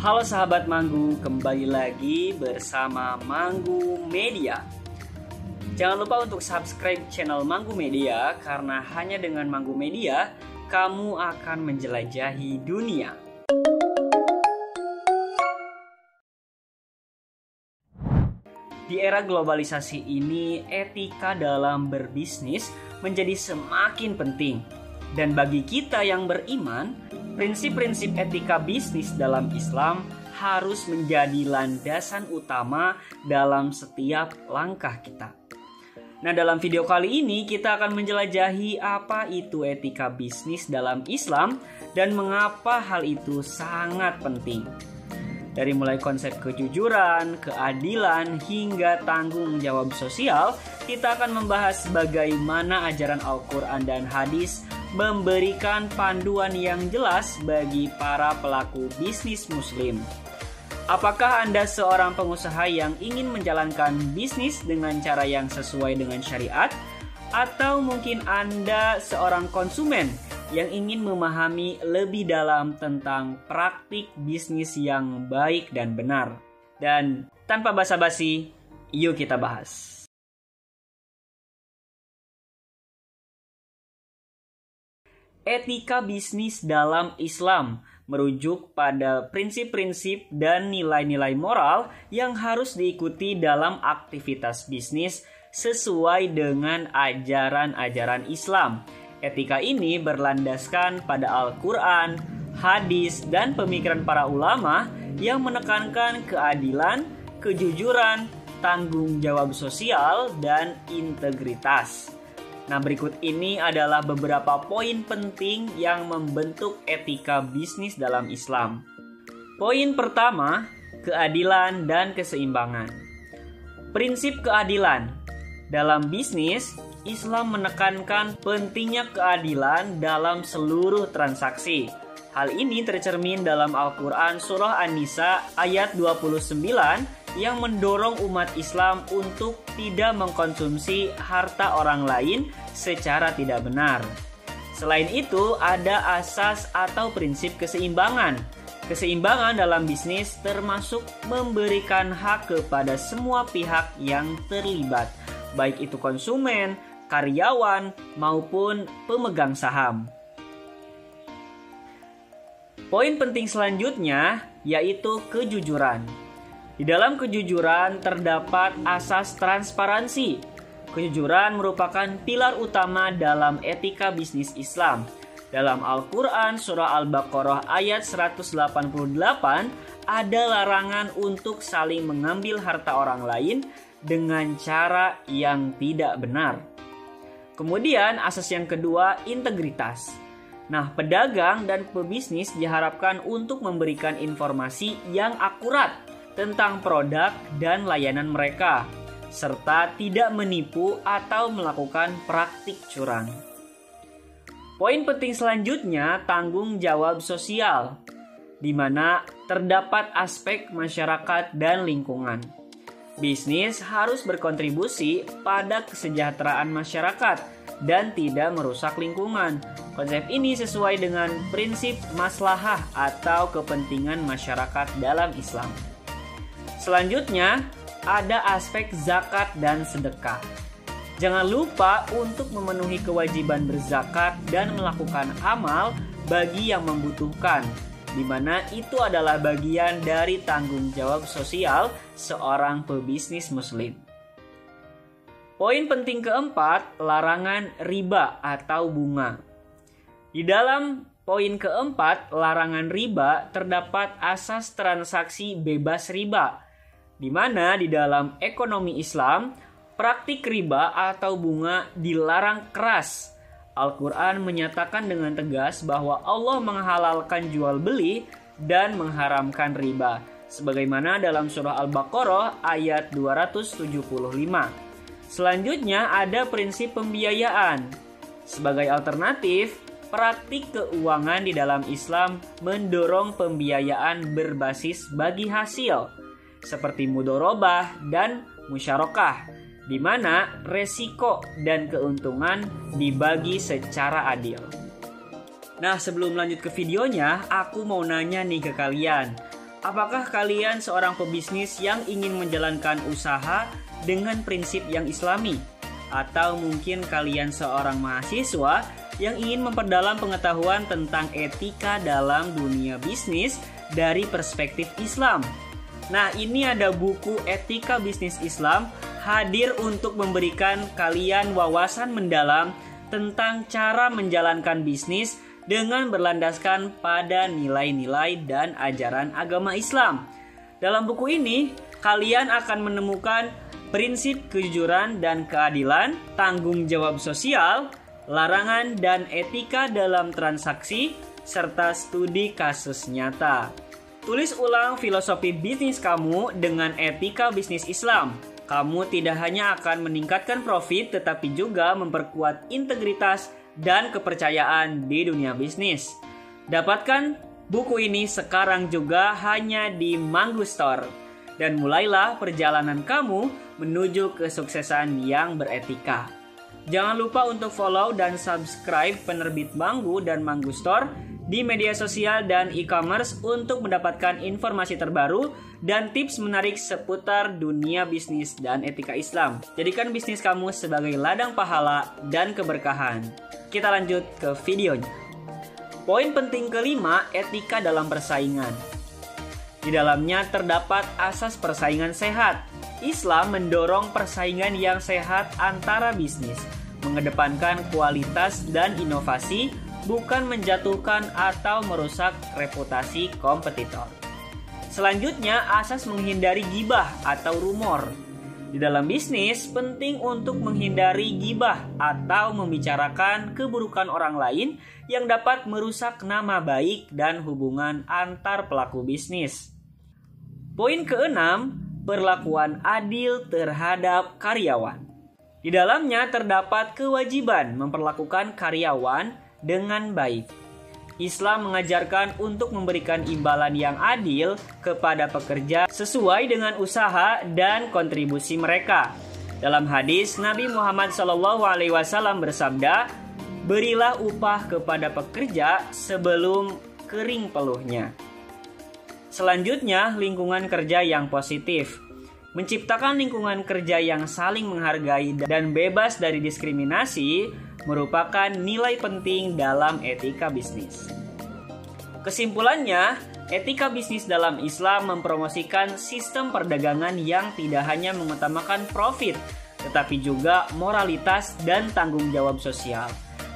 Halo sahabat Manggu, kembali lagi bersama Manggu Media. Jangan lupa untuk subscribe channel Manggu Media, karena hanya dengan Manggu Media kamu akan menjelajahi dunia. Di era globalisasi ini, etika dalam berbisnis menjadi semakin penting. Dan bagi kita yang beriman, prinsip-prinsip etika bisnis dalam Islam harus menjadi landasan utama dalam setiap langkah kita. Nah, dalam video kali ini kita akan menjelajahi apa itu etika bisnis dalam Islam dan mengapa hal itu sangat penting. Dari mulai konsep kejujuran, keadilan, hingga tanggung jawab sosial, kita akan membahas bagaimana ajaran Al-Quran dan hadis memberikan panduan yang jelas bagi para pelaku bisnis muslim. Apakah Anda seorang pengusaha yang ingin menjalankan bisnis dengan cara yang sesuai dengan syariat? Atau mungkin Anda seorang konsumen yang ingin memahami lebih dalam tentang praktik bisnis yang baik dan benar? Dan tanpa basa-basi, yuk kita bahas. Etika bisnis dalam Islam merujuk pada prinsip-prinsip dan nilai-nilai moral yang harus diikuti dalam aktivitas bisnis sesuai dengan ajaran-ajaran Islam. Etika ini berlandaskan pada Al-Quran, hadis, dan pemikiran para ulama yang menekankan keadilan, kejujuran, tanggung jawab sosial, dan integritas. Nah, berikut ini adalah beberapa poin penting yang membentuk etika bisnis dalam Islam. Poin pertama, keadilan dan keseimbangan. Prinsip keadilan. Dalam bisnis, Islam menekankan pentingnya keadilan dalam seluruh transaksi. Hal ini tercermin dalam Al-Quran Surah An-Nisa ayat 29 yang mendorong umat Islam untuk tidak mengkonsumsi harta orang lain secara tidak benar. Selain itu, ada asas atau prinsip keseimbangan. Keseimbangan dalam bisnis termasuk memberikan hak kepada semua pihak yang terlibat, baik itu konsumen, karyawan, maupun pemegang saham. Poin penting selanjutnya yaitu kejujuran. Di dalam kejujuran terdapat asas transparansi. Kejujuran merupakan pilar utama dalam etika bisnis Islam. Dalam Al-Quran Surah Al-Baqarah ayat 188 ada larangan untuk saling mengambil harta orang lain dengan cara yang tidak benar. Kemudian asas yang kedua, integritas. Nah, pedagang dan pebisnis diharapkan untuk memberikan informasi yang akurat tentang produk dan layanan mereka, serta tidak menipu atau melakukan praktik curang. Poin penting selanjutnya, tanggung jawab sosial, di mana terdapat aspek masyarakat dan lingkungan. Bisnis harus berkontribusi pada kesejahteraan masyarakat dan tidak merusak lingkungan. Konsep ini sesuai dengan prinsip maslahah atau kepentingan masyarakat dalam Islam. Selanjutnya, ada aspek zakat dan sedekah. Jangan lupa untuk memenuhi kewajiban berzakat dan melakukan amal bagi yang membutuhkan, di mana itu adalah bagian dari tanggung jawab sosial seorang pebisnis muslim. Poin penting keempat, larangan riba atau bunga. Di dalam poin keempat, larangan riba, terdapat asas transaksi bebas riba, di mana di dalam ekonomi Islam, praktik riba atau bunga dilarang keras. Al-Quran menyatakan dengan tegas bahwa Allah menghalalkan jual beli dan mengharamkan riba, sebagaimana dalam surah Al-Baqarah ayat 275. Selanjutnya ada prinsip pembiayaan. Sebagai alternatif, praktik keuangan di dalam Islam mendorong pembiayaan berbasis bagi hasil, seperti mudorobah dan musyarakah, di mana resiko dan keuntungan dibagi secara adil. Nah, sebelum lanjut ke videonya, aku mau nanya nih ke kalian. Apakah kalian seorang pebisnis yang ingin menjalankan usaha dengan prinsip yang islami? Atau mungkin kalian seorang mahasiswa yang ingin memperdalam pengetahuan tentang etika dalam dunia bisnis dari perspektif Islam? Nah, ini ada buku Etika Bisnis Islam hadir untuk memberikan kalian wawasan mendalam tentang cara menjalankan bisnis dengan berlandaskan pada nilai-nilai dan ajaran agama Islam. Dalam buku ini, kalian akan menemukan prinsip kejujuran dan keadilan, tanggung jawab sosial, larangan dan etika dalam transaksi, serta studi kasus nyata. Tulis ulang filosofi bisnis kamu dengan etika bisnis Islam. Kamu tidak hanya akan meningkatkan profit, tetapi juga memperkuat integritas dan kepercayaan di dunia bisnis. Dapatkan buku ini sekarang juga hanya di Manggu Store. Dan mulailah perjalanan kamu menuju kesuksesan yang beretika. Jangan lupa untuk follow dan subscribe penerbit Manggu dan Manggu Store di media sosial dan e-commerce untuk mendapatkan informasi terbaru dan tips menarik seputar dunia bisnis dan etika Islam. Jadikan bisnis kamu sebagai ladang pahala dan keberkahan. Kita lanjut ke videonya. Poin penting kelima, etika dalam persaingan. Di dalamnya terdapat asas persaingan sehat. Islam mendorong persaingan yang sehat antara bisnis, mengedepankan kualitas dan inovasi, bukan menjatuhkan atau merusak reputasi kompetitor. Selanjutnya, asas menghindari gibah atau rumor. Di dalam bisnis, penting untuk menghindari gibah atau membicarakan keburukan orang lain yang dapat merusak nama baik dan hubungan antar pelaku bisnis. Poin keenam, perlakuan adil terhadap karyawan. Di dalamnya terdapat kewajiban memperlakukan karyawan dengan baik. Islam mengajarkan untuk memberikan imbalan yang adil kepada pekerja sesuai dengan usaha dan kontribusi mereka. Dalam hadis, Nabi Muhammad SAW bersabda, "Berilah upah kepada pekerja sebelum kering peluhnya." Selanjutnya, lingkungan kerja yang positif. Menciptakan lingkungan kerja yang saling menghargai dan bebas dari diskriminasi merupakan nilai penting dalam etika bisnis. Kesimpulannya, etika bisnis dalam Islam mempromosikan sistem perdagangan yang tidak hanya mengutamakan profit, tetapi juga moralitas dan tanggung jawab sosial.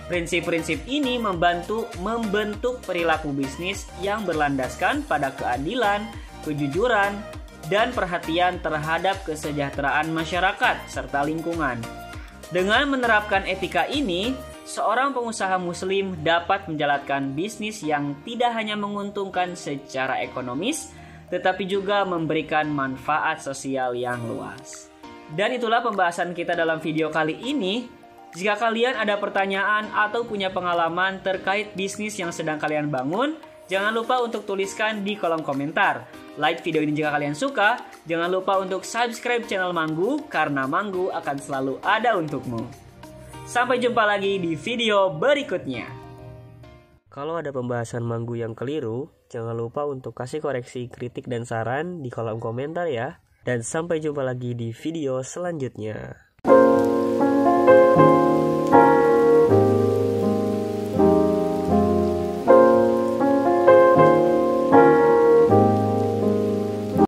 Prinsip-prinsip ini membentuk perilaku bisnis yang berlandaskan pada keadilan, kejujuran, dan perhatian terhadap kesejahteraan masyarakat serta lingkungan. Dengan menerapkan etika ini, seorang pengusaha muslim dapat menjalankan bisnis yang tidak hanya menguntungkan secara ekonomis, tetapi juga memberikan manfaat sosial yang luas. Dan itulah pembahasan kita dalam video kali ini. Jika kalian ada pertanyaan atau punya pengalaman terkait bisnis yang sedang kalian bangun, jangan lupa untuk tuliskan di kolom komentar. Like video ini jika kalian suka. Jangan lupa untuk subscribe channel Manggu, karena Manggu akan selalu ada untukmu. Sampai jumpa lagi di video berikutnya. Kalau ada pembahasan Manggu yang keliru, jangan lupa untuk kasih koreksi, kritik, dan saran di kolom komentar ya. Dan sampai jumpa lagi di video selanjutnya.